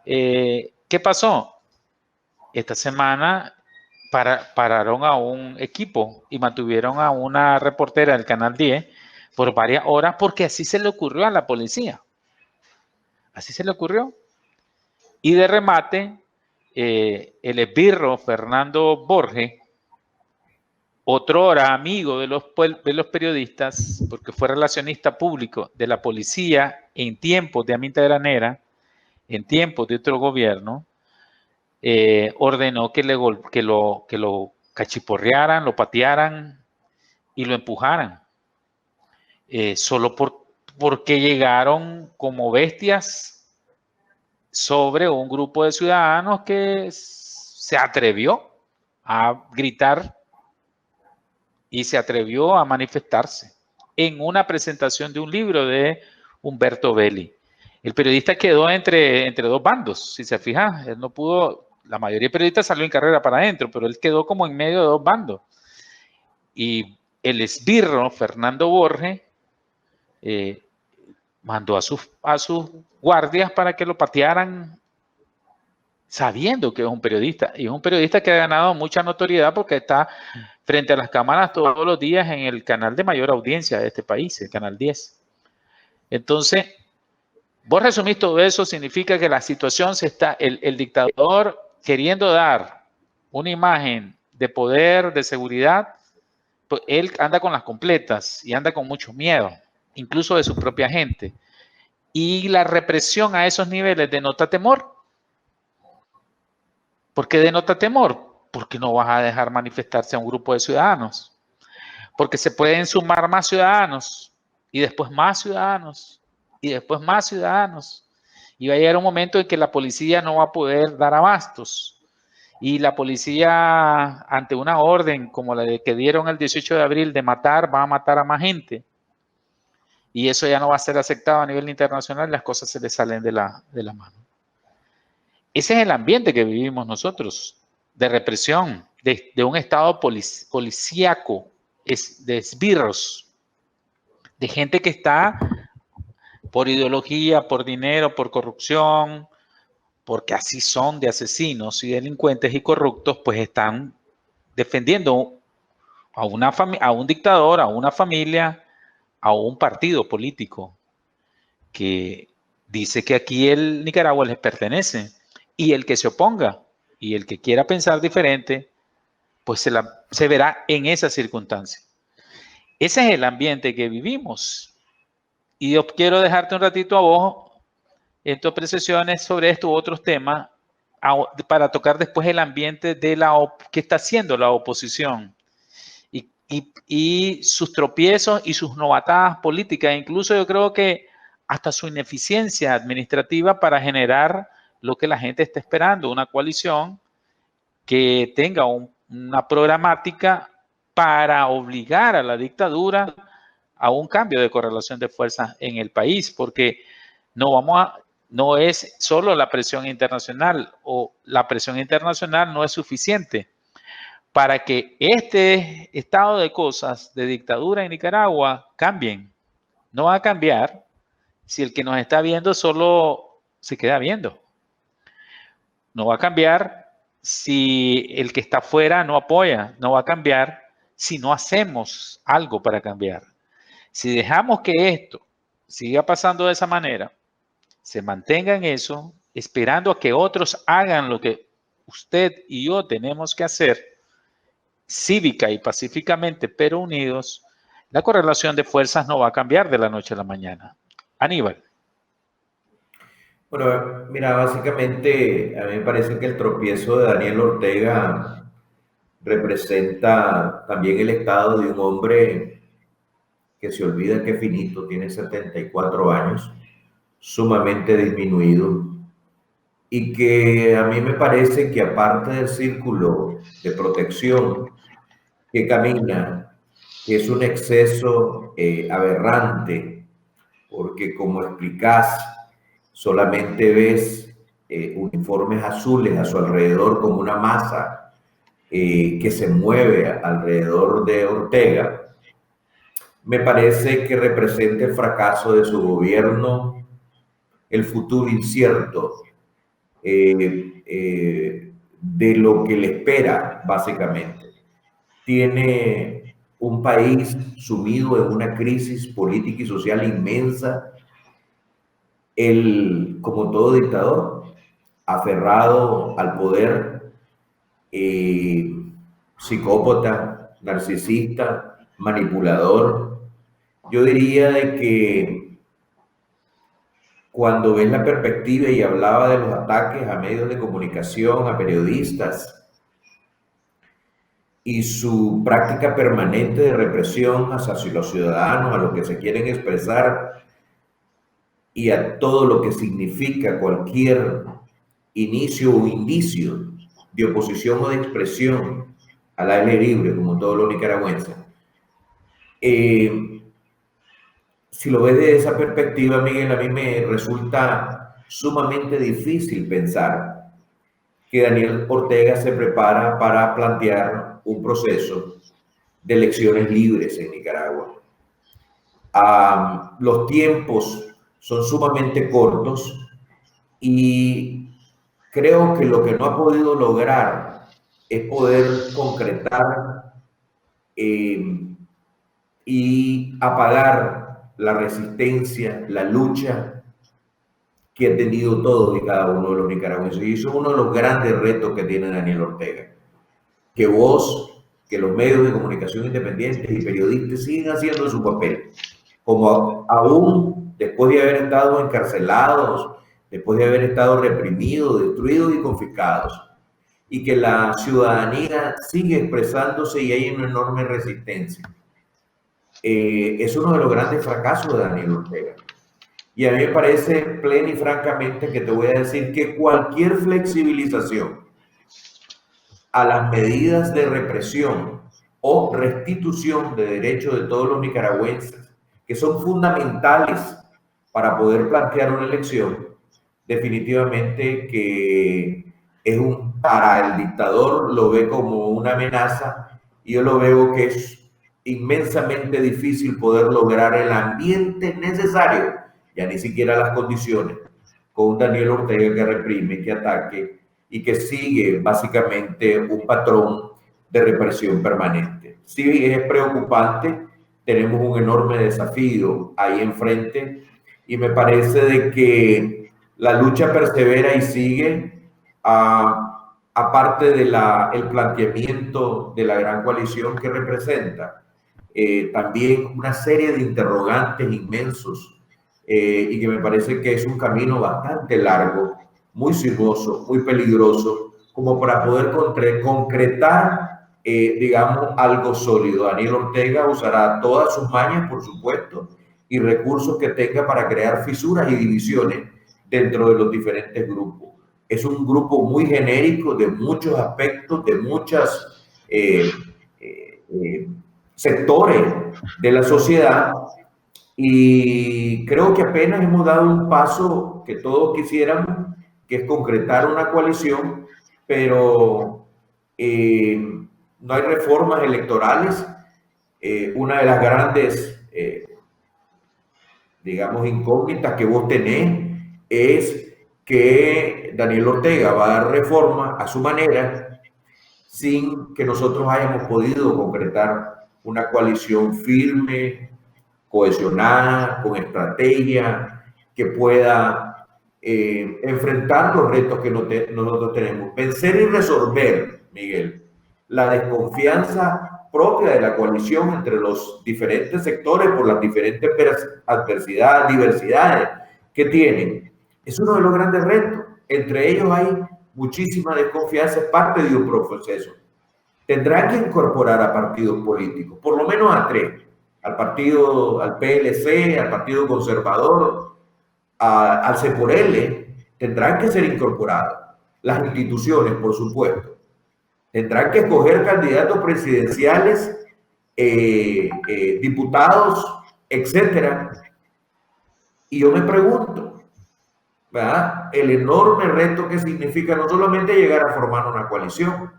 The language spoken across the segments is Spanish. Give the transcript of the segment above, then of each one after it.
¿Qué pasó? Esta semana pararon a un equipo y mantuvieron a una reportera del Canal 10 por varias horas porque así se le ocurrió a la policía. Así se le ocurrió. Y de remate, el esbirro Fernando Borges, otro hora amigo de los periodistas, porque fue relacionista público de la policía en tiempos de Aminta Granera, en tiempos de otro gobierno, ordenó que lo cachiporrearan, lo patearan y lo empujaran. Solo porque llegaron como bestias sobre un grupo de ciudadanos que se atrevió a gritar y se atrevió a manifestarse en una presentación de un libro de Humberto Belli. El periodista quedó entre dos bandos, si se fijan, él no pudo, la mayoría de periodistas salió en carrera para adentro, pero él quedó como en medio de dos bandos. Y el esbirro, Fernando Borges, mandó a sus guardias para que lo patearan sabiendo que es un periodista. Y es un periodista que ha ganado mucha notoriedad porque está frente a las cámaras todos los días en el canal de mayor audiencia de este país, el Canal 10. Entonces, vos resumís todo eso, significa que la situación se está, el dictador queriendo dar una imagen de poder, de seguridad, pues él anda con las completas y anda con mucho miedo, incluso de su propia gente. Y la represión a esos niveles denota temor. ¿Por qué denota temor? Porque no vas a dejar manifestarse a un grupo de ciudadanos. Porque se pueden sumar más ciudadanos y después más ciudadanos y después más ciudadanos. Y va a llegar un momento en que la policía no va a poder dar abastos. Y la policía, ante una orden como la que dieron el 18 de abril de matar, va a matar a más gente. Y eso ya no va a ser aceptado a nivel internacional, las cosas se le salen de la mano. Ese es el ambiente que vivimos nosotros, de represión, de un estado policíaco, de esbirros, de gente que está por ideología, por dinero, por corrupción, porque así son de asesinos y delincuentes y corruptos, pues están defendiendo a un dictador, a una familia, a un partido político que dice que aquí el Nicaragua les pertenece. Y el que se oponga y el que quiera pensar diferente, pues se verá en esa circunstancia. Ese es el ambiente que vivimos. Y yo quiero dejarte un ratito a vos en tus apreciaciones sobre estos otros temas para tocar después el ambiente de que está haciendo la oposición y sus tropiezos y sus novatadas políticas. Incluso yo creo que hasta su ineficiencia administrativa para generar lo que la gente está esperando, una coalición que tenga una programática para obligar a la dictadura a un cambio de correlación de fuerzas en el país, porque no es solo la presión internacional, o la presión internacional no es suficiente para que este estado de cosas de dictadura en Nicaragua cambien. No va a cambiar si el que nos está viendo solo se queda viendo. No va a cambiar si el que está afuera no apoya. No va a cambiar si no hacemos algo para cambiar. Si dejamos que esto siga pasando de esa manera, se mantenga en eso, esperando a que otros hagan lo que usted y yo tenemos que hacer, cívica y pacíficamente, pero unidos, la correlación de fuerzas no va a cambiar de la noche a la mañana. Aníbal. Bueno, mira, básicamente a mí me parece que el tropiezo de Daniel Ortega representa también el estado de un hombre que se olvida que es finito, tiene 74 años, sumamente disminuido, y que a mí me parece que aparte del círculo de protección que camina, que es un exceso aberrante, porque como explicás, solamente ves uniformes azules a su alrededor como una masa que se mueve alrededor de Ortega. Me parece que representa el fracaso de su gobierno, el futuro incierto de lo que le espera, básicamente. Tiene un país sumido en una crisis política y social inmensa. Él, como todo dictador, aferrado al poder, psicópata, narcisista, manipulador. Yo diría de que cuando ves la perspectiva y hablaba de los ataques a medios de comunicación, a periodistas, y su práctica permanente de represión hacia los ciudadanos, a los que se quieren expresar y a todo lo que significa cualquier inicio o indicio de oposición o de expresión al aire libre, como todos los nicaragüenses. Si lo ves desde esa perspectiva, Miguel, a mí me resulta sumamente difícil pensar que Daniel Ortega se prepara para plantear un proceso de elecciones libres en Nicaragua. Los tiempos son sumamente cortos y creo que lo que no ha podido lograr es poder concretar y apagar la resistencia, la lucha que ha tenido todos y cada uno de los nicaragüenses. Y eso es uno de los grandes retos que tiene Daniel Ortega. Que vos, que los medios de comunicación independientes y periodistas sigan haciendo su papel, como aún después de haber estado encarcelados, después de haber estado reprimidos, destruidos y confiscados, y que la ciudadanía sigue expresándose y hay una enorme resistencia. Es uno de los grandes fracasos de Daniel Ortega. Y a mí me parece plena y francamente que te voy a decir que cualquier flexibilización a las medidas de represión o restitución de derechos de todos los nicaragüenses, que son fundamentales para poder plantear una elección, definitivamente que es para el dictador lo ve como una amenaza, y yo lo veo que es inmensamente difícil poder lograr el ambiente necesario, ya ni siquiera las condiciones, con un Daniel Ortega que reprime, que ataque y que sigue básicamente un patrón de represión permanente. Sí, es preocupante, tenemos un enorme desafío ahí enfrente y me parece de que la lucha persevera y sigue, aparte del planteamiento de la gran coalición que representa, también una serie de interrogantes inmensos, y que me parece que es un camino bastante largo, muy sinuoso, muy peligroso, como para poder concretar, digamos, algo sólido. Daniel Ortega usará todas sus mañas, por supuesto, y recursos que tenga para crear fisuras y divisiones dentro de los diferentes grupos. Es un grupo muy genérico de muchos aspectos, de muchos sectores de la sociedad, y creo que apenas hemos dado un paso que todos quisiéramos, que es concretar una coalición, pero no hay reformas electorales. Una de las grandes, digamos, incógnitas que vos tenés es que Daniel Ortega va a dar reforma a su manera sin que nosotros hayamos podido concretar una coalición firme, cohesionada, con estrategia, que pueda enfrentar los retos que nosotros tenemos. Vencer y resolver, Miguel, la desconfianza propia de la coalición entre los diferentes sectores por las diferentes adversidades, diversidades que tienen. Es uno de los grandes retos. Entre ellos hay muchísima desconfianza, es parte de un proceso. Tendrán que incorporar a partidos políticos, por lo menos a tres: al PLC, al Partido Conservador, al C4L, tendrán que ser incorporados. Las instituciones, por supuesto, tendrán que escoger candidatos presidenciales, diputados, etcétera. Y yo me pregunto, ¿verdad?, el enorme reto que significa no solamente llegar a formar una coalición,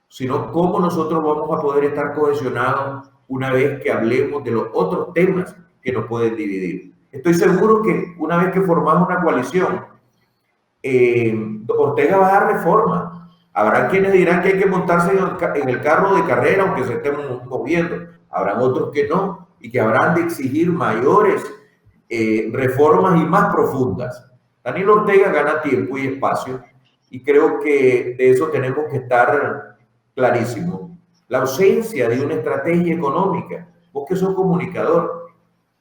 sino cómo nosotros vamos a poder estar cohesionados una vez que hablemos de los otros temas que nos pueden dividir. Estoy seguro que una vez que formamos una coalición, Ortega va a dar reforma. Habrá quienes dirán que hay que montarse en el carro de carrera aunque se estén moviendo. Habrán otros que no y que habrán de exigir mayores reformas y más profundas. Daniel Ortega gana tiempo y espacio y creo que de eso tenemos que estar clarísimos. La ausencia de una estrategia económica. Vos que sos comunicador,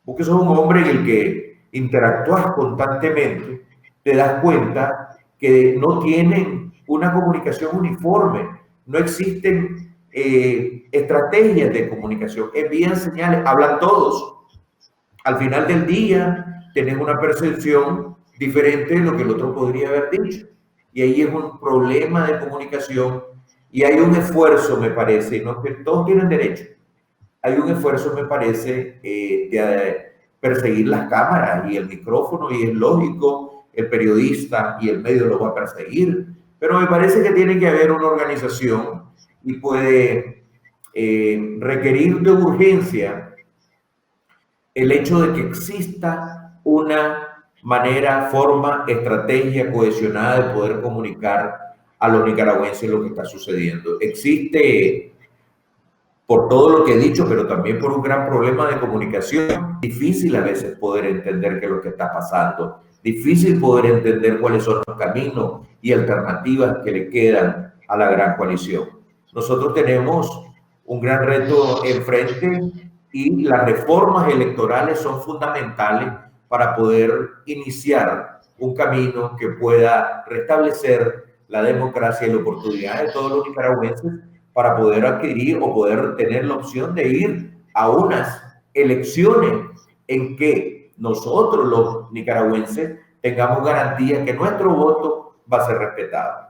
vos que sos un hombre en el que interactúas constantemente, te das cuenta que no tienen una comunicación uniforme, no existen estrategias de comunicación, envían señales, hablan todos. Al final del día, tenés una percepción diferente de lo que el otro podría haber dicho. Y ahí es un problema de comunicación y hay un esfuerzo, me parece, no que todos tienen derecho, hay un esfuerzo, me parece, de perseguir las cámaras y el micrófono, y es lógico, el periodista y el medio lo va a perseguir, pero me parece que tiene que haber una organización y puede requerir de urgencia el hecho de que exista una manera, forma, estrategia cohesionada de poder comunicar a los nicaragüenses lo que está sucediendo. Existe, por todo lo que he dicho, pero también por un gran problema de comunicación, difícil a veces poder entender qué es lo que está pasando, difícil poder entender cuáles son los caminos y alternativas que le quedan a la gran coalición. Nosotros tenemos un gran reto enfrente y las reformas electorales son fundamentales para poder iniciar un camino que pueda restablecer la democracia y la oportunidad de todos los nicaragüenses para poder adquirir o poder tener la opción de ir a unas elecciones en que nosotros los nicaragüenses tengamos garantía que nuestro voto va a ser respetado.